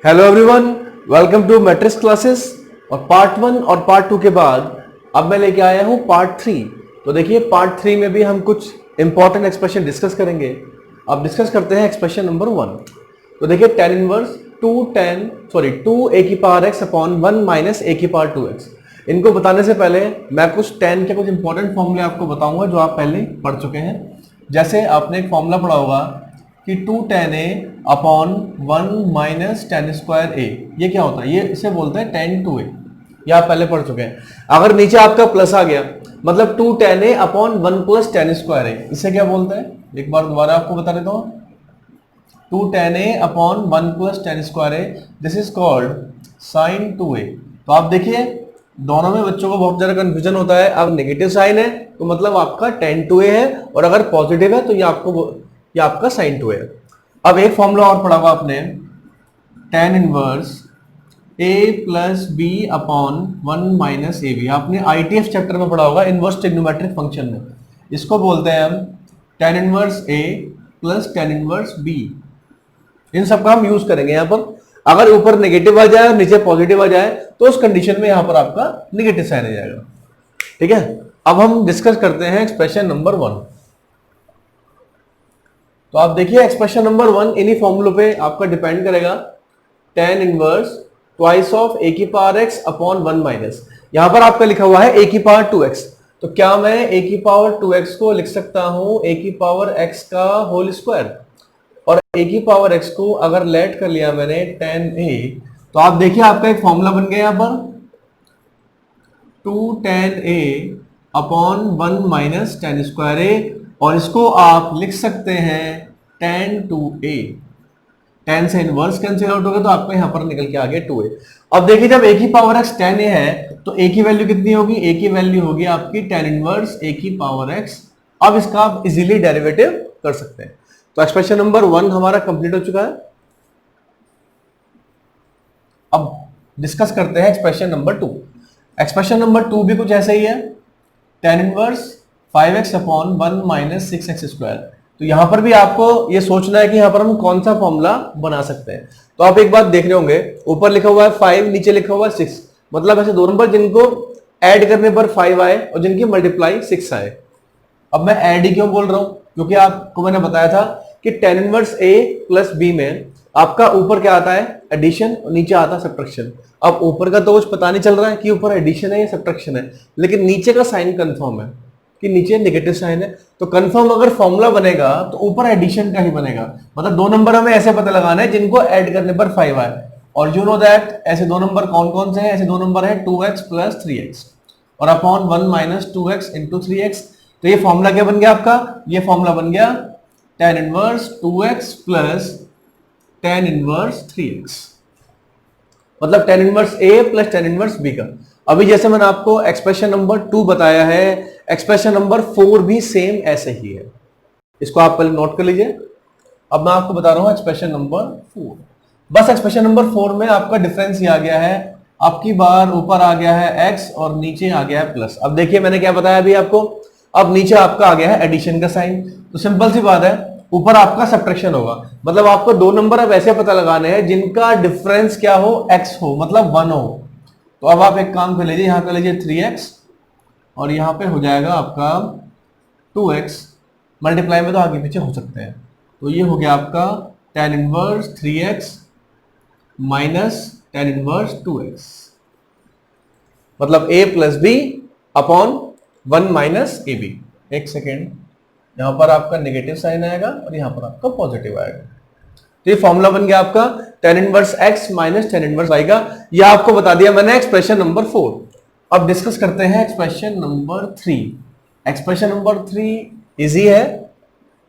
Hello everyone, welcome to matrix classes. और part 1 और part 2 के बाद अब मैं लेके आया हूँ पार्ट 3। तो देखिए पार्ट 3 में भी हम कुछ इंपॉर्टेंट एक्सप्रेशन डिस्कस करेंगे। अब डिस्कस करते हैं एक्सप्रेशन नंबर 1। तो देखिए tan इनवर्स 2 a की power x upon 1 minus a की पावर 2x। इनको बताने से पहले मैं कुछ tan के कुछ इंपॉर्टेंट फॉर्मूले आपको बताऊंगा जो आप पहले पढ़ चुके हैं। जैसे आपने एक फॉर्मूला पढ़ा होगा कि 2 tan a upon 1 minus tan square a। ये क्या होता है? ये इसे बोलते हैं tan 2a। ये आप पहले पढ़ चुके हैं। अगर नीचे आपका प्लस आ गया मतलब 2 tan a upon 1 plus tan square a, इसे क्या बोलते हैं? एक बार दोबारा आपको बता देता हूँ। 2 tan a upon 1 plus tan square a, this is called sin 2a। तो आप देखिए दोनों में बच्चों को बहुत ज्यादा कंफ्यूजन होता है। अब नेगेटिव साइन है तो मतलब आपका tan 2a है, और अगर पॉजिटिव है तो ये आपका sin 2a है। अब एक फॉर्मूला और पढ़ा हुआ आपने, tan inverse a plus B upon 1 minus A B. आपने ITF चैप्टर में पढ़ा होगा, इनवर्स ट्रिग्नोमेट्रिक फंक्शन में। इसको बोलते हैं हम tan inverse a plus tan inverse b। इन सबका हम यूज करेंगे यहाँ पर। अगर ऊपर नेगेटिव आ जाए और नीचे पॉजिटिव आ जाए तो उस कंडीशन में यहाँ पर आपका नेगेटिव साइन आ जाएगा। ठीक है, अब हम डिस्कस करते हैं एक्सप्रेशन नंबर 1। तो आप देखिए एक्सप्रेशन नंबर 1 इन्हीं फॉर्मूलों पे आपका डिपेंड करेगा। tan inverse twice of a की पावर x अपॉन 1 माइनस, यहां पर आपका लिखा हुआ है a की पावर 2x। तो क्या मैं a की पावर 2x को लिख सकता हूं a की पावर x का होल स्क्वायर? और a की पावर x को अगर लेट कर लिया मैंने tan a, तो आप देखिए आपका एक फॉर्मूला बन गया यहां पर 2 tan a upon 1 minus tan square a, और इसको आप लिख सकते हैं tan 2a। tan से इनवर्स कैंसिल आउट हो गया तो आपको यहां पर निकल के आ गया 2a। अब देखिए जब a की पावर x tan a है तो a की वैल्यू कितनी होगी? a की वैल्यू होगी आपकी tan इनवर्स a की पावर x। अब इसका आप इजीली डेरिवेटिव कर सकते हैं। तो एक्सप्रेशन नंबर 1 हमारा कंप्लीट हो चुका है। अब डिस्कस करते हैं एक्सप्रेशन नंबर 2। एक्सप्रेशन नंबर 2 भी कुछ ऐसा ही है, tan inverse 5x upon 1 minus 6x square. तो यहां पर भी आपको ये सोचना है कि यहां पर हम कौन सा फॉर्मूला बना सकते हैं। तो आप एक बात देख रहे होंगे, ऊपर लिखा हुआ है 5, नीचे लिखा हुआ है 6। मतलब ऐसे दो नंबर जिनको ऐड करने पर 5 आए और जिनकी मल्टीप्लाई 6 आए। अब मैं ऐड ही क्यों बोल रहा हूं? क्योंकि आपको मैंने बताया था कि tan inverse a plus b में आपका ऊपर क्या आता है? एडिशन, और नीचे आता है सब्ट्रैक्शन। अब ऊपर का तो कुछ पता नहीं चल रहा है कि ऊपर एडिशन है या सब्ट्रैक्शन है, लेकिन नीचे का साइन कंफर्म है कि नीचे नेगेटिव साइन है। तो कंफर्म अगर फॉर्मूला बनेगा तो ऊपर एडिशन का ही बनेगा। मतलब दो नंबर हमें ऐसे पता लगाना है जिनको ऐड करने पर 5 आए। और यू नो दैट ऐसे दो नंबर कौन कौन से हैं? ऐसे दो नंबर है 2x प्लस 3x और upon 1 minus 2x into 3x। तो ये फॉर्मूला क्या बन गया आपका? ये फॉर्मूला बन गया tan inverse 2x plus tan inverse 3x, मतलब tan inverse a plus tan inverse b का। अभी जैसे मैंने आपको एक्सप्रेशन नंबर 2 बताया है, एक्सप्रेशन नंबर 4 भी सेम ऐसे ही है। इसको आप पहले नोट कर लीजिए। अब मैं आपको बता रहा हूं एक्सप्रेशन नंबर 4। बस एक्सप्रेशन नंबर 4 में आपका डिफरेंस ये आ गया है, आपकी बार ऊपर आ गया है x और नीचे आ गया है प्लस। अब देखिए मैंने क्या बताया अभी आपको, अब नीचे आपका आ गया है एडिशन का साइन। तो सिंपल सी बात है, ऊपर आपका सब्ट्रैक्शन होगा। मतलब आपको दो नंबर अब ऐसे पता लगाने हैं जिनका डिफरेंस क्या हो? x हो, मतलब 1 हो। तो अब आप एक काम कर लीजिए, यहां कर लीजिए 3x और यहां पे हो जाएगा आपका 2x। मल्टीप्लाई में तो आगे पीछे हो सकते हैं। तो ये हो गया आपका tan inverse 3x minus tan inverse 2x, मतलब a plus B upon 1 minus A B. एक सेकेंड, यहां पर आपका नेगेटिव साइन आएगा और यहां पर आपका पॉजिटिव आएगा। तो ये फॉर्मूला बन गया आपका tan inverse x minus tan inverse y का। यह आपको बता दिया मैंने एक्सप्रेशन नंबर 4। अब डिस्कस करते हैं expression number 3। Expression number 3 easy है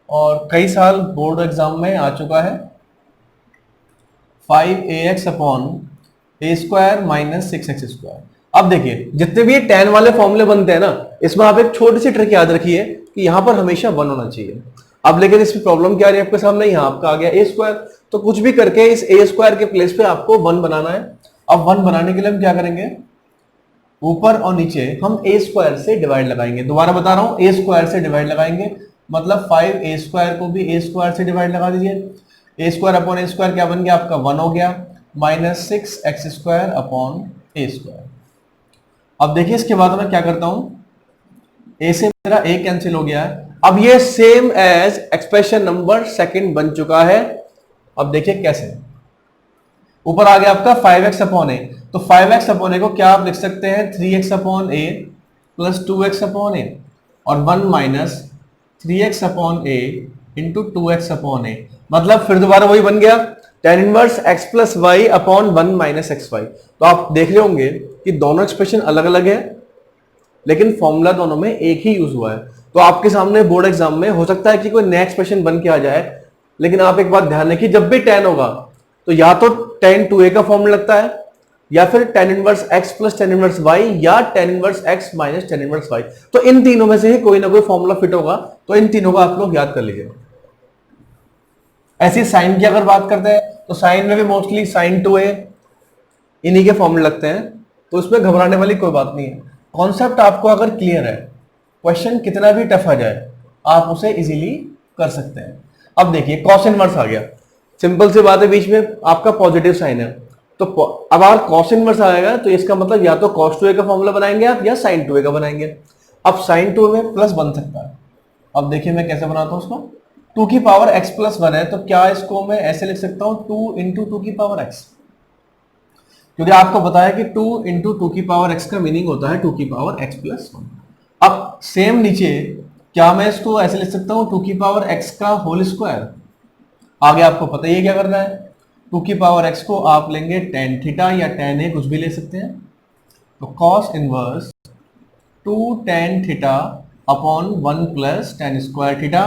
और कई साल बोर्ड एग्जाम में आ चुका है। 5ax upon a square minus 6x square. अब देखिए जितने भी ये tan वाले फॉर्मूले बनते हैं ना, इसमें आप एक छोटी सी ट्रिक याद रखिए कि यहां पर हमेशा 1 होना चाहिए। अब लेकिन इसमें प्रॉब्लम क्या आ रही है आपके सामने? यहाँ आपका आ गया a स्क्वायर, तो कुछ भी करके इस a स्क्वायर के प्लेस पे आपको 1 बनाना है। अब 1 बनाने के लिए हम क्या करेंगे? ऊपर और नीचे हम a स्क्वायर से डिवाइड लगाएंगे। दोबारा बता रहा हूं, a स्क्वायर से डिवाइड लगाएंगे, मतलब 5a स्क्वायर को भी a स्क्वायर से डिवाइड लगा दीजिए। a square upon a square क्या बन गया आपका? 1 हो गया। Minus 6x² upon a²। अब देखिए इसके बाद मैं क्या करता हूं, a से मेरा a कैंसिल हो गया है। अब ये same as expression number second बन चुका है। अब देखिए कैसे, ऊपर आ गया आपका 5x अपॉन ए, तो 5x अपॉन ए को क्या आप लिख सकते हैं 3x upon A plus 2x upon A, और 1 minus 3x upon A into 2x upon A, मतलब फिर दोबारा वही बन गया tan inverse x plus Y upon 1 minus X Y. तो आप देख रहे होंगे कि दोनों एक्सप्रेशन अलग अलग है, लेकिन फॉर्मूला दोनों में एक ही यूज हुआ है। तो आपके सामने बोर्ड एग्जाम में हो सकता है कि कोई नया एक्सप्रेशन बन के आ जाए, लेकिन आप एक बात ध्यान रखिए, जब भी tan होगा तो या तो tan 2a का फॉर्मूला लगता है, या फिर tan inverse x plus tan inverse y, या tan inverse x minus tan inverse y। तो इन तीनों में से ही कोई ना कोई फॉर्मूला फिट होगा, तो इन तीनों को आप लोग याद कर लीजिए। ऐसी साइन की अगर बात करते हैं तो साइन में भी मोस्टली sin 2a इन्हीं के फॉर्मूले लगते हैं, तो उसमें घबराने वाली कोई बात नहीं है। कॉन्सेप्ट आपको अगर क्लियर है, क्वेश्चन कितना भी टफ आ जाए आप उसे इजीली कर सकते हैं। अब देखिए कॉस इनवर्स आ गया, सिंपल सी बात है, बीच में आपका पॉजिटिव साइन है, तो अब अगर कॉस इनवर्स आएगा तो इसका मतलब या तो cos 2a का फॉर्मूला बनाएंगे आप, या sin 2a का बनाएंगे। अब sin 2a में प्लस बन सकता है। अब देखिए मैं कैसे बनाता हूं उसको, 2 की पावर x प्लस 1 है, तो क्या इसको मैं ऐसे लिख सकता हूं 2 इंटू 2 की पावर x, क्योंकि आपको बताया कि 2 इंटू 2 की पावर x का मीनिंग होता है 2 की पावर x प्लस 1। अब सेम नीचे क्या मैं इसको ऐसे लिख सकता हूं 2 की पावर x का होल स्क्वायर। आगे आपको पता ही है क्या करना है, 2 की पावर x को आप लेंगे tan थीटा या tan a, कुछ भी ले सकते हैं, तो cos inverse 2 tan theta upon 1 plus tan square theta.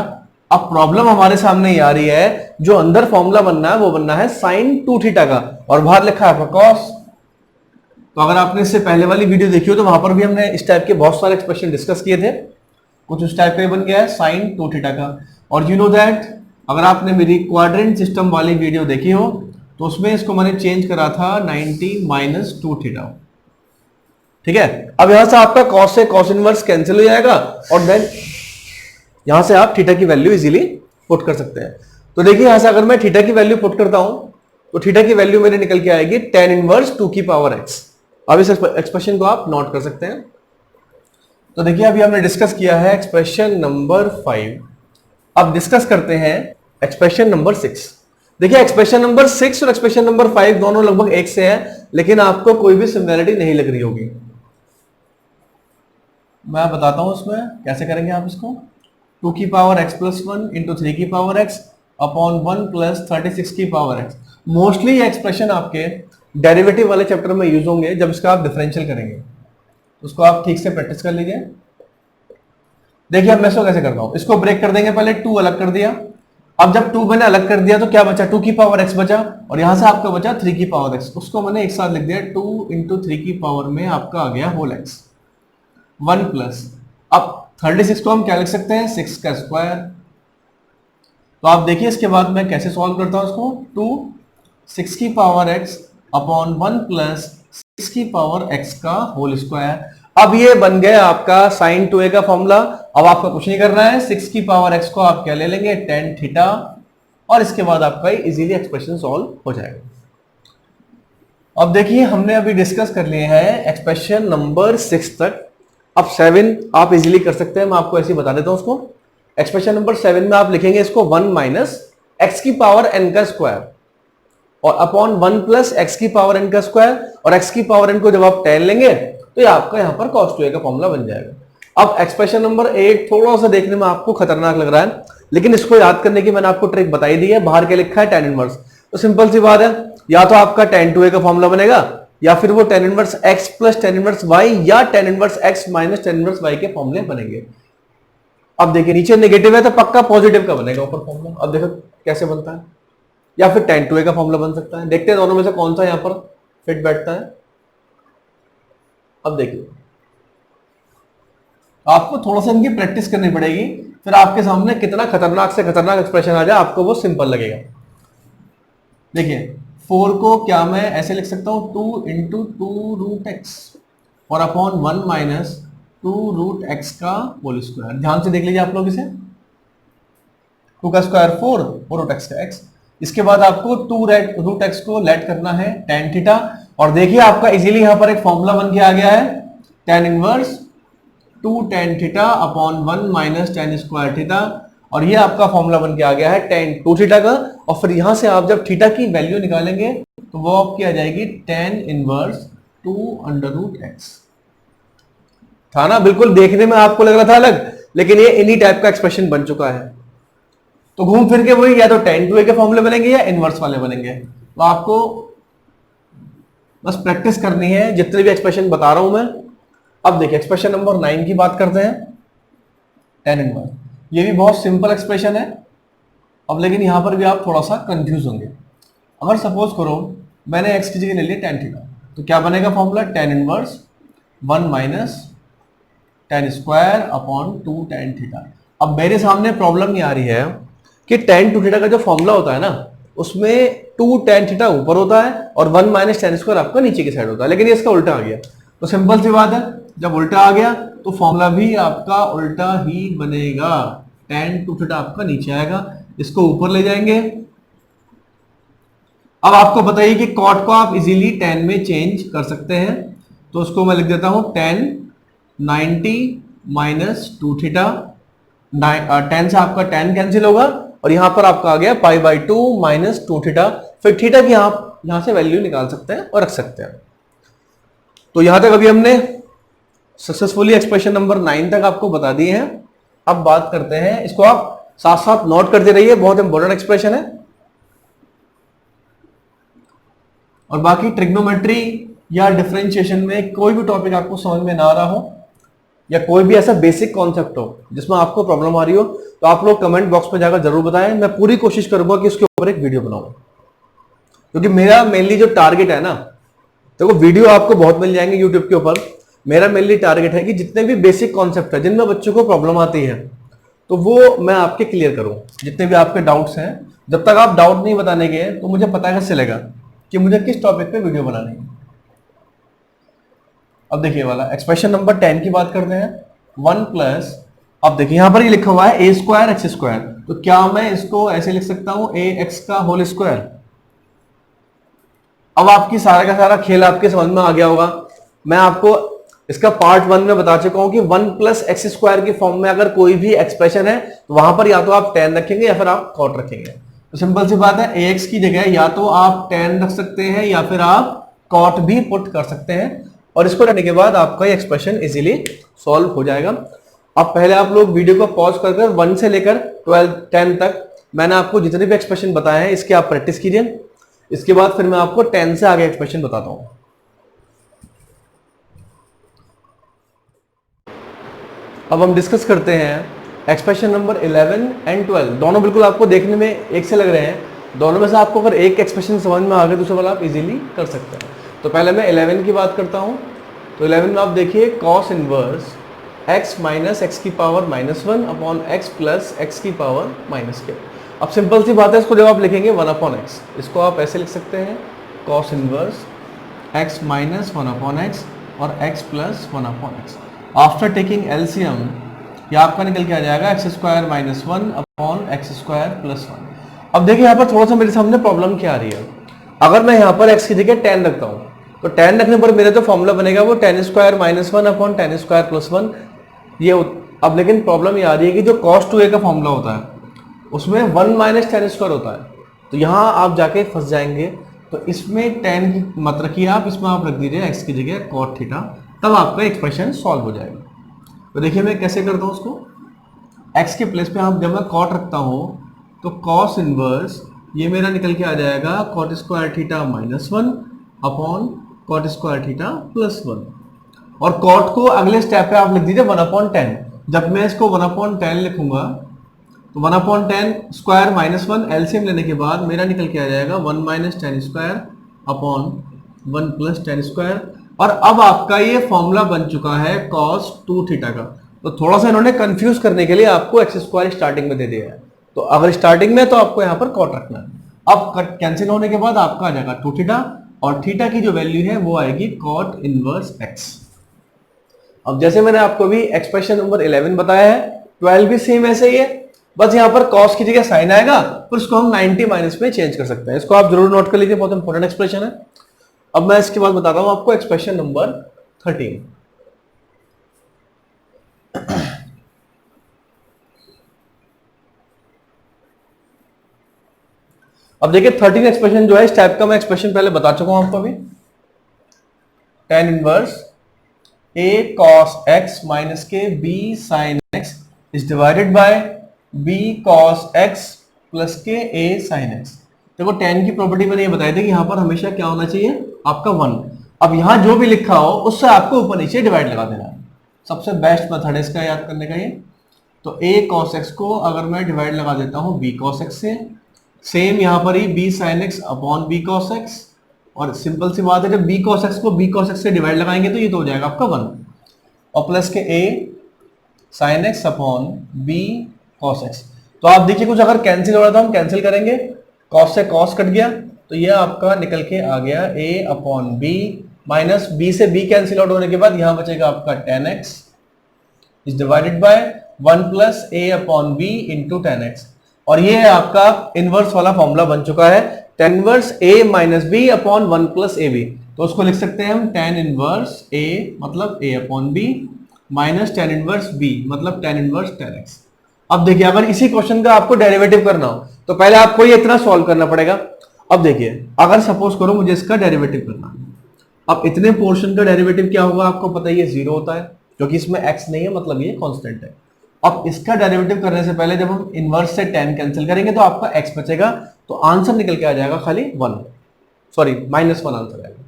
अब प्रॉब्लम हमारे सामने ये आ रही है, जो अंदर फॉर्मूला बनना है वो बनना है sin 2 थीटा का, और बाहर लिखा है आपका cos। तो अगर आपने इससे पहले वाली वीडियो देखी हो तो वहां पर भी हमने इस टाइप के बहुत सारे एक्सप्रेशन डिस्कस किए थे, कुछ उस टाइप का बन गया है sin 2 थीटा का। और यू नो दैट, अगर आपने मेरी क्वाड्रेंट सिस्टम वाली वीडियो देखी हो तो उसमें इसको मैंने चेंज करा था 90 माइनस 2 थीटा। ठीक है, अब यहां से आपका cos से cos इनवर्स कैंसिल हो जाएगा, और देन यहां से आप थीटा की वैल्यू इजीली पुट कर सकते हैं। तो देखिए यहां से अगर मैं थीटा की वैल्यू पुट करता हूं तो थीटा की वैल्यू मेरे निकल के आएगी tan इनवर्स 2 की पावर x। अब इस एक्सप्रेशन को आप नोट कर सकते हैं। तो देखिए अभी हमने डिस्कस किया है एक्सप्रेशन नंबर 5, अब डिस्कस करते हैं एक्सप्रेशन नंबर 6। देखिए एक्सप्रेशन नंबर 6 और एक्सप्रेशन नंबर 5 दोनों लगभग एक से हैं, लेकिन आपको कोई भी सिमिलरिटी नहीं लग रही होगी। मैं बताता हूं इसमें कैसे करेंगे आप इसको, 2 की पावर x प्लस 1 इंटू 3 की पावर x अपॉन 1 प्लस 36 की पावर x। मोस्टली ये एक्सप्रेशन आपके डेरिवेटिव वाले चैप्टर में यूज होंगे, जब इसका आप डिफरेंशियल करेंगे, उसको आप ठीक से प्रैक्टिस कर लीजिए। देखिए अब मैं इसको कैसे करता हूं, इसको ब्रेक कर देंगे, पहले 2 अलग कर दिया। अब जब 2 मैंने अलग कर दिया तो क्या बचा, 2 की पावर x बचा, और यहां से आपका बचा 3 की पावर x, उसको मैंने एक साथ लिख दिया 2 इंटू 3 की पावर में आपका आ गया होल x 1 प्लस, अब 36 को हम क्या लिख सकते हैं 6 का स्क्वायर। तो आप देखिए इसके बाद मैं कैसे सॉल्व करता हूं इसको, 2 6 की पावर x अपॉन 1 प्लस 6 की पावर x का होल स्क्वायर। अब ये बन गया आपका sin 2a का फॉर्मूला। अब आपका कुछ नहीं करना है, 6 की पावर x को आप क्या ले लेंगे tan थीटा, और इसके बाद आपका इजीली एक्सप्रेशन सॉल्व हो जाएगा। अब देखिए हमने अभी डिस्कस कर लिए हैं एक्सप्रेशन नंबर 6 तक। अब 7 आप इजीली कर सकते हैं, मैं आपको ऐसे ही बता देता हूं उसको। एक्सप्रेशन नंबर 7 में आप लिखेंगे इसको 1 माइनस एक्स की पावर n का स्क्वायर और अपॉन 1 प्लस एक्स की पावर n का स्क्वायर, और x की पावर n को जब आप tan लेंगे तो ये आपका यहां पर cos 2a का फॉर्मूला बन जाएगा। अब एक्सप्रेशन नंबर 8 थोड़ा सा देखने में आपको खतरनाक लग रहा है, लेकिन इसको याद करने की मैंने आपको ट्रिक बताई दी है। बाहर क्या लिखा है tan इनवर्स, तो सिंपल सी बात है, या तो आपका tan 2a का फॉर्मूला बनेगा, या फिर वो tan inverse x plus tan inverse y, या tan inverse x minus tan inverse y के फॉर्मूले बनेंगे। अब देखिए नीचे नेगेटिव है तो पक्का पॉजिटिव का बनेगा ऊपर फॉर्मूला। अब देखो कैसे बनता है, या फिर tan 2a का फॉर्मूला बन सकता है। देखते हैं दोनों में से कौन सा यहां पर फिट बैठता है। अब देखिए आपको थोड़ा सा इनकी प्रैक्टिस करनी पड़ेगी, फिर आपके सामने कितना खतरनाक से खतरनाक एक्सप्रेशन आ जाए आपको वो सिंपल लगेगा। देखिए 4 को क्या मैं ऐसे लिख सकता हूं 2 इंटू 2 रूट एक्स और अपॉन 1 माइनस 2 रूट एक्स का होल स्क्वायर। ध्यान से देख लीजिए आप लोग इसे, 2 का स्क्वायर 4 और रूट एक्स का x। इसके बाद आपको 2√x को लेट करना है tan थीटा, और देखिए आपका इजीली यहां पर एक फॉर्मूला बन के आ गया है, tan inverse 2 tan theta upon 1 minus tan square theta, और ये आपका फॉर्मूला बन के आ गया है tan 2 थीटा का। और फिर यहां से आप जब थीटा की वैल्यू निकालेंगे तो वो आपकी आ जाएगी tan इनवर्स 2√x। था ना, बिल्कुल देखने में आपको लग रहा था अलग, लेकिन ये इन्हीं टाइप का एक्सप्रेशन बन चुका है। तो घूम फिर के वही या तो tan 2a के फॉर्मूले बनेंगे या इनवर्स वाले बनेंगे। तो आपको बस प्रैक्टिस करनी है जितने भी एक्सप्रेशन बता रहा हूं मैं। अब देखिए एक्सप्रेशन नंबर 9 की बात करते हैं, tan इनवर्स। ये भी बहुत सिंपल एक्सप्रेशन है। अब लेकिन यहां पर भी आप थोड़ा सा कंफ्यूज होंगे। अगर सपोज करो मैंने x की जगह ले लिया tan थीटा, तो क्या बनेगा formula, tan inverse 1 minus tan square upon 2 tan theta. अब मेरे सामने प्रॉब्लम ये आ रही है कि tan 2 थीटा का जो फॉर्मूला होता है ना, उसमें 2 tan थीटा ऊपर होता है और 1 माइनस tan स्क्वायर आपका नीचे की साइड होता है, लेकिन ये इसका उल्टा आ गया। तो सिंपल सी बात है, जब उल्टा आ गया तो फॉर्मूला भी आपका उल्टा ही बनेगा। tan 2 थीटा आपका नीचे आएगा, इसको ऊपर ले जाएंगे। अब आपको बताइए कि cot को आप इजीली tan में चेंज कर सकते हैं, तो उसको मैं लिख देता हूं tan 90 माइनस 2 थीटा। tan से आपका tan कैंसिल होगा और यहां पर आपका आ गया π/2 माइनस 2 थीटा। फिर थीटा की आप यहां से वैल्यू निकाल सकते हैं और रख सकते हैं। तो यहां तक अभी हमने सक्सेसफुली एक्सप्रेशन नंबर 9 तक आपको बता दिए हैं। अब बात करते हैं, इसको आप साथ साथ नोट करते रहिए, बहुत इंपॉर्टेंट एक्सप्रेशन है। और बाकी ट्रिग्नोमेट्री या डिफरेंशिएशन में कोई भी टॉपिक आपको समझ में ना आ रहा हो या कोई भी ऐसा बेसिक कॉन्सेप्ट हो जिसमें आपको प्रॉब्लम आ रही हो, तो आप लोग कमेंट बॉक्स में जाकर जरूर बताएं। मैं पूरी कोशिश करूंगा कि उसके ऊपर एक वीडियो बनाऊं, क्योंकि मेरा मेनली जो टारगेट है ना, देखो वीडियो आपको बहुत मिल जाएंगे यूट्यूब के ऊपर। मेरा मेनली टारगेट है कि जितने भी बेसिक कॉन्सेप्ट है जिनमें बच्चों को प्रॉब्लम आती है, तो वो मैं आपके क्लियर करूं। जितने भी आपके डाउट्स हैं, जब तक आप डाउट नहीं बताने गए तो मुझे पता कैसे चलेगा कि मुझे किस टॉपिक पे वीडियो बनानी है। अब देखिए वाला एक्सप्रेशन नंबर 10 की बात करते हैं, 1 प्लस, अब देखिए यहां पर ये लिखा हुआ है a स्क्वायर एक्स स्क्वायर, तो क्या मैं इसको ऐसे लिख सकता हूं a x का होल स्क्वायर। अब आपकी सारा का सारा खेल आपके समझ में आ गया होगा। मैं आपको इसका पार्ट 1 में बता चुका हूं कि 1 प्लस एक्स स्क्वायर की फॉर्म में अगर कोई भी एक्सप्रेशन है तो वहां पर या तो आप tan रखेंगे या फिर आप cot रखेंगे। तो सिंपल सी बात है, ax की जगह या तो आप tan रख सकते हैं या फिर आप cot भी पुट कर सकते हैं, और इसको करने के बाद आपका ये एक्सप्रेशन इजीली सॉल्व हो जाएगा। अब पहले आप लोग वीडियो को पॉज कर 1 से लेकर 10 तक मैंने आपको जितने भी एक्सप्रेशन बताए हैं इसकी आप प्रैक्टिस कीजिए। इसके बाद फिर मैं आपको 10 से आगे एक्सप्रेशन बताता हूं। अब हम डिस्कस करते हैं एक्सप्रेशन नंबर 11 एंड 12। दोनों बिल्कुल आपको देखने में एक से लग रहे हैं। दोनों में से आपको अगर एक एक्सप्रेशन समझ में आ गया दूसरे वाला आप इजीली कर सकते हैं। तो पहले मैं 11 की बात करता हूं। तो 11 में आप देखिए cos inverse x minus x की power -1 upon x plus x की पावर -k। अब सिंपल सी बात है, इसको जब आप लिखेंगे 1 अपॉन एक्स, इसको आप ऐसे लिख सकते हैं cos inverse x minus 1 upon x और x plus 1 upon x. After taking LCM ये आपका निकल के आ जाएगा x square minus 1 upon x square plus 1। अब देखिए यहाँ पर थोड़ा सा मेरे सामने प्रॉब्लम क्या आ रही है। अगर मैं यहाँ पर x की जगह tan रखता हूँ तो tan रखने पर मेरे तो फॉर्मूला बनेगा वो tan square minus 1 upon tan square plus 1 ये। अब लेकिन प्रॉब्लम ये आ रही है कि जो cos 2a का फॉर्मूला होता है उसमें 1 माइनस tan स्क्वायर होता है, तो यहाँ आप जाके फंस जाएंगे। तो इसमें tan की मत रखिए आप, इसमें आप रख दीजिए x की जगह cot थीटा, तब आपका एक्सप्रेशन सॉल्व हो जाएगा। तो देखिए मैं कैसे करता हूँ उसको, x के प्लेस पे आप जब मैं cot रखता हूँ तो cos इनवर्स ये मेरा निकल के आ जाएगा cot square theta minus 1 upon cot square theta plus 1, और cot को अगले स्टेप पे आप लिख दीजिए 1 अपॉन 10। जब मैं इसको 1 अपॉन 10 लिखूंगा तो 1 अपॉन 10 स्क्वायर माइनस 1 एलसीएम लेने के बाद मेरा निकल के आ जाएगा 1 minus 10 square upon 1 plus 10 square. और अब आपका ये फॉर्मूला बन चुका है cos 2 थीटा का। तो थोड़ा सा इन्होंने कंफ्यूज करने के लिए आपको एक्स स्क्वायर स्टार्टिंग में दे दिया है, तो अगर स्टार्टिंग में तो आपको यहाँ पर cot रखना है। अब कैंसिल होने के बाद आपका आ जाएगा 2 थीटा, और थीटा की जो वैल्यू है वो आएगी cot इनवर्स x। अब जैसे मैंने आपको भी एक्सप्रेशन नंबर 11 बताया है, 12 भी सेम ऐसे ही है। बस यहाँ पर कॉस की जगह साइन आएगा, फिर उसको हम 90 माइनस में चेंज कर सकते हैं। इसको आप जरूर नोट कर लीजिए, बहुत इंपॉर्टेंट एक्सप्रेशन है। अब मैं इसके बाद बताता हूं आपको एक्सप्रेशन नंबर 13। अब देखिए 13 एक्सप्रेशन जो है, इस टाइप का मैं एक्सप्रेशन पहले बता चुका हूं आपको अभी। tan inverse a cos x minus के b sin x is divided by b cos x plus के a sin x। देखो tan की प्रॉपर्टी मैंने ये बताई थी कि यहां पर हमेशा क्या होना चाहिए, आपका 1। अब यहां जो भी लिखा हो उससे आपको ऊपर नीचे डिवाइड लगा देना है। सबसे बेस्ट मेथड है इसका याद करने का ये। तो a cos x को अगर मैं डिवाइड लगा देता हूं b cos x से, सेम यहां पर ही b sin x upon b cos x, और सिंपल सी बात है जब b cos x को b cos x से डिवाइड लगाएंगे तो ये तो हो जाएगा आपका 1, और प्लस के a sin x upon b cos x। तो आप देखिए कुछ अगर कैंसिल हो रहा था हम कैंसिल करेंगे, cos से cos कट गया तो ये आपका निकल के आ गया a upon b, minus b से b कैंसिल आउट होने के बाद यहां बचेगा आपका tan x is divided by 1 plus a upon b into tan x। और ये है आपका इनवर्स वाला फॉर्मूला बन चुका है, tan inverse a minus b upon 1 plus A B. तो उसको लिख सकते हैं हम tan इनवर्स a मतलब a upon b minus tan inverse b मतलब tan इनवर्स tan x। अब देखिए अगर इसी क्वेश्चन का आपको डेरिवेटिव करना हो तो पहले आपको ये इतना सॉल्व करना पड़ेगा। अब देखिए अगर सपोज करो मुझे इसका डेरिवेटिव करना है, अब इतने पोर्शन का डेरिवेटिव क्या होगा आपको पता ही है, 0 होता है, क्योंकि इसमें x नहीं है मतलब ये कांस्टेंट है। अब इसका डेरिवेटिव करने से पहले जब हम इनवर्स से tan कैंसिल करेंगे तो आपका x बचेगा, तो आंसर निकल के आ जाएगा खाली 1, सॉरी -1 आंसर आएगा।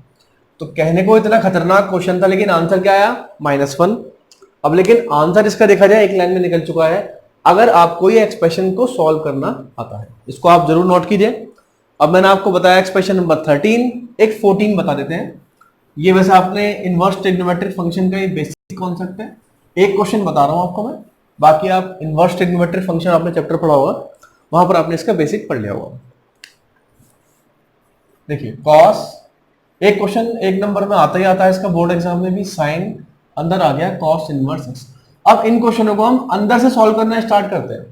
तो कहने को इतना खतरनाक क्वेश्चन था लेकिन आंसर क्या आया, -1। अब लेकिन आंसर इसका देखा जाए एक लाइन में निकल चुका है, अगर आपको ये एक्सप्रेशन को सॉल्व करना आता है। इसको आप जरूर नोट कीजिए। अब मैंने आपको बताया एक्सप्रेशन नंबर 13, एक 14 बता देते हैं। ये वैसे आपने इनवर्स ट्रिग्नोमेट्रिक फंक्शन का ये बेसिक कॉन्सेप्ट है, एक क्वेश्चन बता रहा हूं आपको मैं, बाकी आप इनवर्स ट्रिग्नोमेट्रिक फंक्शन आपने चैप्टर पढ़ा होगा, वहां पर आपने इसका बेसिक पढ़ लिया होगा। देखिए cos, एक क्वेश्चन 1 नंबर में आता ही आता है इसका, बोर्ड एग्जाम में भी, साइन अंदर आ गया cos इनवर्स x। अब इन क्वेश्चनों को हम अंदर से सॉल्व करना स्टार्ट करते हैं।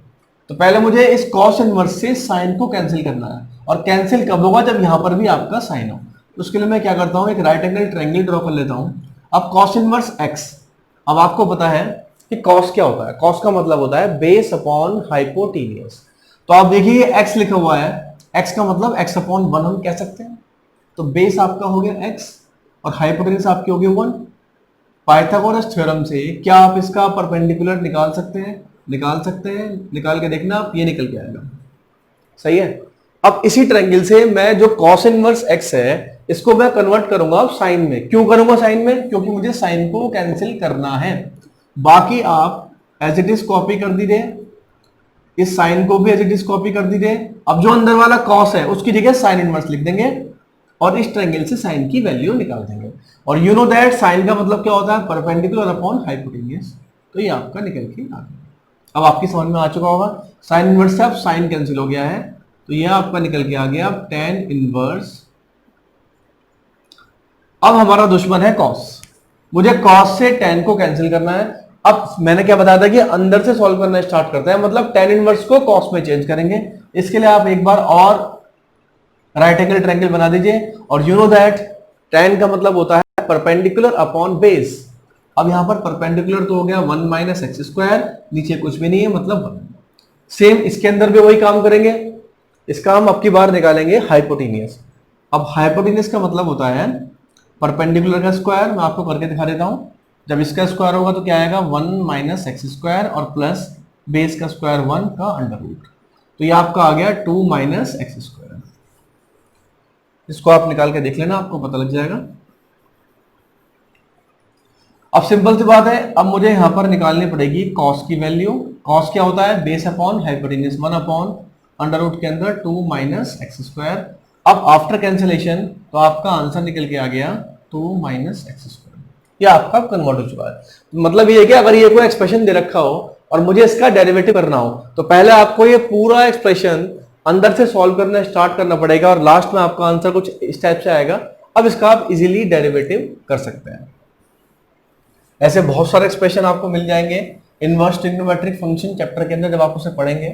तो पहले मुझे इस cos इनवर्स से साइन को कैंसिल करना है, और कैंसिल कब होगा, जब यहां पर भी आपका साइन हो। तो उसके लिए मैं क्या करता हूं, एक राइट एंगल ट्रायंगल ड्रॉ कर लेता हूं। अब cos इनवर्स x, अब आपको पता है कि cos क्या होता है, cos का मतलब होता है बेस अपॉन हाइपोटेन्यूज। तो आप देखिए x लिखा हुआ है, x का मतलब x अपॉन 1 हम कह सकते हैं। तो बेस आपका हो गया x और हाइपोटेन्यूज आपकी होगी 1। पाइथागोरस थ्योरम से क्या आप इसका परपेंडिकुलर निकाल सकते हैं, निकाल सकते हैं, निकाल के देखना आप, ये निकल के आएगा, सही है। अब इसी ट्रायंगल से मैं जो cos इनवर्स x है इसको मैं कन्वर्ट करूंगा अब साइन में। क्यों करूंगा साइन में, क्योंकि मुझे साइन को कैंसिल करना है। बाकी आप एज इट इज कॉपी कर दीजिए, इस साइन को भी एज इट इज कॉपी कर दीजिए। अब जो अंदर वाला cos है उसकी जगह साइन इनवर्स लिख देंगे और इस ट्रायंगल से साइन की वैल्यू निकाल देंगे। और यू नो दैट साइन का मतलब क्या होता है, परपेंडिकुलर अपॉन हाइपोटेन्यूज। तो ये आपका निकल के आ गया। अब आपकी समझ में आ चुका होगा, साइन इनवर्स से अब साइन कैंसिल हो गया है, तो ये आपका निकल के आ गया tan इनवर्स। अब हमारा दुश्मन है cos, मुझे cos से tan को कैंसिल करना है। अब मैंने क्या बताया था कि अंदर से सॉल्व करना स्टार्ट करते हैं, मतलब tan इनवर्स को cos में चेंज करेंगे। इसके लिए आप एक बार और राइट एंगल ट्रायंगल बना दीजिए, और यू नो दैट tan का मतलब होता है परपेंडिकुलर अपॉन बेस। अब यहां पर परपेंडिकुलर तो हो गया 1 माइनस एक्स स्क्वायर, नीचे कुछ भी नहीं है मतलब 1। सेम इसके अंदर भी वही काम करेंगे, इसका हम अब की बार निकालेंगे हाइपोटेन्यूज। अब हाइपोटेन्यूज का मतलब होता है परपेंडिकुलर का स्क्वायर, मैं आपको करके दिखा देता हूं। जब इसका स्क्वायर होगा तो क्या आएगा, 1 माइनस एक्स स्क्वायर और प्लस बेस का स्क्वायर 1 का अंडर रूट, तो ये आपका आ गया 2 माइनस एक्स स्क्वायर। इसको आप निकाल के देख लेना, आपको पता लग जाएगा। अब सिंपल सी बात है, अब मुझे यहां पर निकालनी पड़ेगी cos की वैल्यू। cos क्या होता है, base upon hypotenuse 1 upon under root के अंदर 2 माइनस एक्स स्क्वायर। अब आफ्टर कैंसिलेशन तो आपका आंसर निकल के आ गया 2 माइनस एक्स स्क्वायर। ये आपका कन्वर्ट हो चुका है। मतलब ये है कि अगर ये कोई एक्सप्रेशन दे रखा हो और मुझे इसका डेरिवेटिव करना हो तो पहले आपको ये पूरा एक्सप्रेशन अंदर से सॉल्व करना स्टार्ट करना पड़ेगा, और लास्ट में आपका आंसर कुछ इस टाइप से आएगा। अब इसका आप इजीली डेरिवेटिव कर सकते हैं। ऐसे बहुत सारे एक्सप्रेशन आपको मिल जाएंगे इनवर्स ट्रिग्नोमेट्रिक फंक्शन चैप्टर के अंदर जब आप उसे पढ़ेंगे।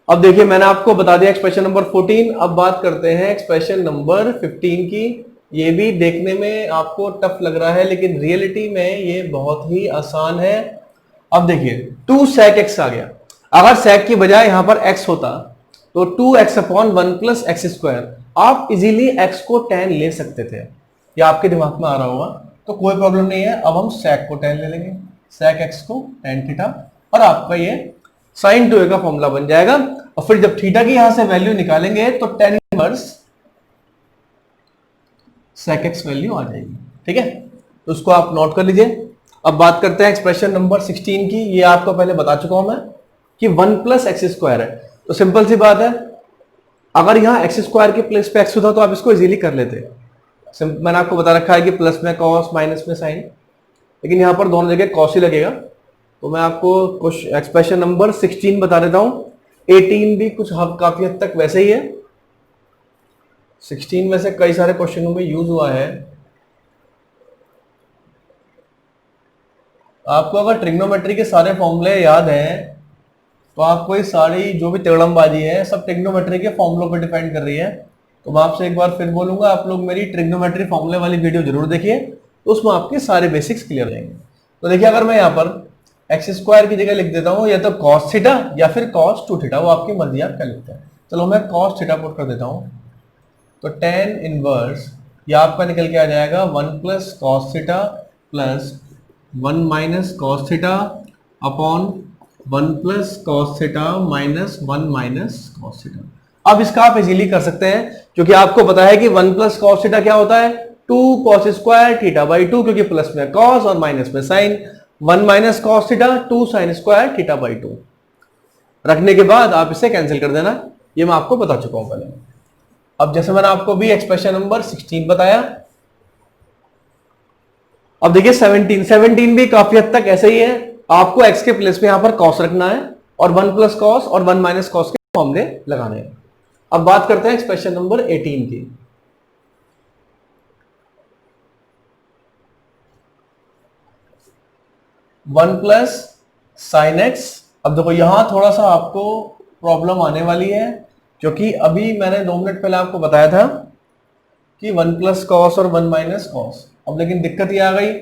अब देखिए मैंने आपको बता दिया एक्सप्रेशन नंबर 14। अब बात करते हैं एक्सप्रेशन नंबर 15 की। ये भी देखने में आपको टफ लग रहा है लेकिन रियलिटी में ये बहुत ही आसान है। अब देखिए 2 sec x आ गया। अगर sec की बजाय यहां पर x होता तो 2x upon 1 plus x square, आप इजीली x को tan ले सकते थे। ये आपके दिमाग में आ रहा होगा, तो कोई प्रॉब्लम नहीं है। अब हम sec को tan ले लेंगे, sec x को tan थीटा, और आपका ये sin 2a का फॉर्मूला बन जाएगा। और फिर जब थीटा की यहां से वैल्यू निकालेंगे तो tan inverse sec x value आ जाएगी। ठीक है, तो उसको आप नोट कर लीजिए। अब बात करते हैं एक्सप्रेशन नंबर 16 की। ये आपको पहले बता चुका हूं मैं कि 1 प्लस एक्स स्क्वायर है, तो सिंपल सी बात है, अगर यहां एक्स स्क्वायर के प्लेस पे एक्स होता तो आप इसको इजीली कर लेते। मैंने आपको बता रखा है कि प्लस में कॉस माइनस में साइन, लेकिन यहां पर दोनों जगह कॉस ही लगेगा। तो मैं आपको कुछ एक्सप्रेशन नंबर 16 बता देता हूं। 18 भी कुछ काफी हद तक वैसे ही है। 16 में से कई सारे क्वेश्चनों में यूज हुआ है। आपको अगर ट्रिग्नोमेट्री के सारे फॉर्मूले याद हैं तो आपको ये सारी जो भी तिगड़मबाजी है सब ट्रिग्नोमेट्री के फॉर्मूलों पर डिपेंड कर रही है। तो मैं आपसे एक बार फिर बोलूंगा, आप लोग मेरी ट्रिग्नोमेट्री फॉर्मूले वाली वीडियो जरूर देखिए, तो उसमें आपके सारे बेसिक्स क्लियर हो जाएंगे। तो देखिए अगर मैं यहाँ पर एक्स स्क्वायर की जगह लिख देता हूँ या तो कॉस थीटा या फिर कॉस 2 थीटा, वो आपकी मर्जी, आप क्या लिखते हैं। चलो मैं कॉस थीटा पुट कर देता हूँ, तो tan इनवर्स ये आपका निकल के आ जाएगा 1 plus cos theta plus 1 minus cos theta upon 1 plus cos theta minus 1 minus cos theta. अब इसका आप इजीली कर सकते हैं, क्योंकि आपको पता है कि 1 प्लस कॉस थीटा क्या होता है, 2 कॉस स्क्वायर थीटा बाई 2, क्योंकि प्लस में कॉस और माइनस में sine. 1 minus cos theta 2 sine square theta by 2 रखने के बाद आप इसे कैंसिल कर देना। ये मैं आपको बता चुका हूं पहले। अब जैसे मैंने आपको भी एक्सप्रेशन नंबर 16 बताया, अब देखिए 17 भी काफी हद तक ऐसे ही है। आपको x के प्लेस पे यहां पर cos रखना है और 1 प्लस कॉस और 1 माइनस कॉस के फॉर्मूले लगाने हैं। अब बात करते हैं एक्सप्रेशन नंबर 18 की। 1 प्लस साइन एक्स। अब देखो यहां थोड़ा सा आपको प्रॉब्लम आने वाली है, क्योंकि अभी मैंने 2 मिनट पहले आपको बताया था कि 1 प्लस कॉस और 1 माइनस कॉस। अब लेकिन दिक्कत ये आ गई,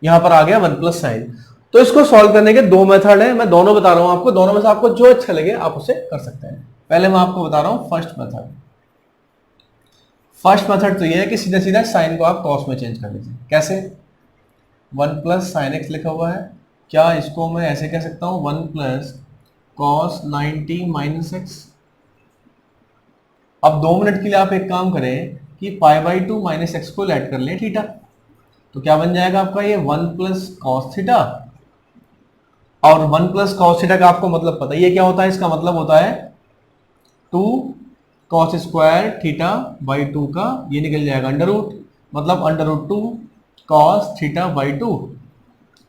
यहां पर आ गया 1 प्लस साइन। तो इसको सॉल्व करने के 2 मेथड है, मैं दोनों बता रहा हूं आपको। दोनों में से आपको जो अच्छा लगे आप उसे कर सकते हैं। पहले मैं आपको बता रहा हूं फर्स्ट मेथड। फर्स्ट मेथड तो ये है कि सीधा सीधा साइन को आप कॉस में चेंज कर लीजिए। कैसे? 1 प्लस साइन एक्स लिखा हुआ है, क्या इसको मैं ऐसे कह सकता हूं 1 प्लस कॉस 90 माइनस एक्स। अब 2 मिनट के लिए आप एक काम करें कि पाई बाई 2 माइनस एक्स को ऐड कर लें थीटा, तो क्या बन जाएगा आपका ये 1 प्लस कॉस थीटा। और 1 प्लस कॉस थीटा का आपको मतलब पता ही है क्या होता है, इसका मतलब होता है 2 कॉस स्क्वायर थीटा बाई 2 का ये निकल जाएगा अंडर रूट, मतलब under root 2 cos theta by 2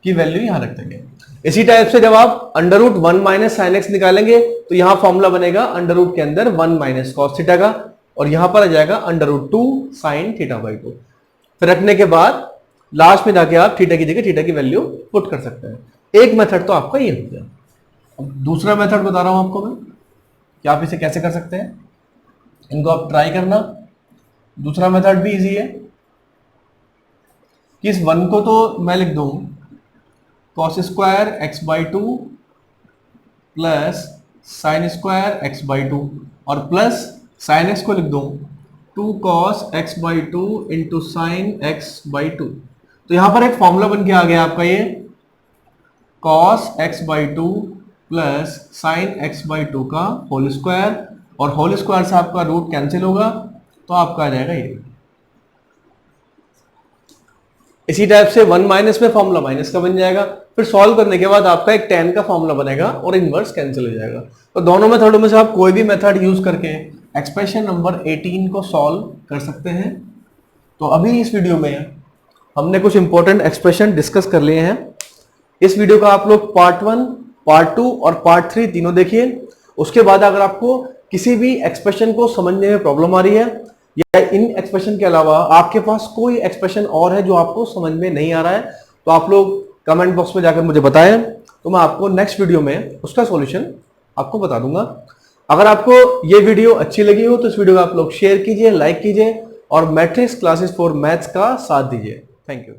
की वैल्यू यहां रख देंगे। इसी टाइप से जब आप under root 1 minus sine X निकालेंगे तो यहां फॉर्मूला बनेगा अंडर रूट के अंदर 1 माइनस कॉस थीटा का, और यहां पर आ जाएगा under root 2 sine theta by 2। फिर रखने के बाद लास्ट में जाके आप थीटा की जगह थीटा की वैल्यू पुट कर सकते हैं। एक मेथड तो आपका ये हो गया। अब दूसरा मेथड बता रहा हूं आपको मैं कि आप इसे कैसे कर सकते हैं, इनको आप ट्राई करना। दूसरा मेथड भी इजी है कि इस 1 को तो मैं लिख दूं cos square x by 2 plus sine square x by 2, और प्लस साइन एक्स को लिख दूं 2 cos x by 2 into sine x by 2। तो यहां पर एक फॉर्मूला बन के आ गया आपका ये cos x by 2 plus sine x by 2 का होल स्क्वायर, और होल स्क्वायर से आपका रूट कैंसिल होगा तो आपका आ जाएगा ये। इसी टाइप से 1 माइनस में फॉर्मूला माइनस का बन जाएगा। फिर सॉल्व करने के बाद आपका एक tan का फॉर्मूला बनेगा और इनवर्स कैंसिल हो जाएगा। तो दोनों मेथडों में से आप कोई भी मेथड यूज करके एक्सप्रेशन नंबर 18 को सॉल्व कर सकते हैं। तो अभी इस वीडियो में हमने कुछ इंपॉर्टेंट एक्सप्रेशन डिस्कस कर लिए हैं। इस वीडियो का आप लोग पार्ट 1, पार्ट 2 और पार्ट 3 तीनों देखिए। उसके बाद अगर आपको किसी भी एक्सप्रेशन को समझने में प्रॉब्लम आ रही है या इन एक्सप्रेशन के अलावा आपके पास कोई एक्सप्रेशन और है जो आपको समझ में नहीं आ रहा है, तो आप लोग कमेंट बॉक्स में जाकर मुझे बताएं, तो मैं आपको नेक्स्ट वीडियो में उसका सॉल्यूशन आपको बता दूंगा। अगर आपको ये वीडियो अच्छी लगी हो तो इस वीडियो को आप लोग शेयर कीजिए, लाइक कीजिए और मैट्रिक्स क्लासेस फॉर मैथ्स का साथ दीजिए। Thank you.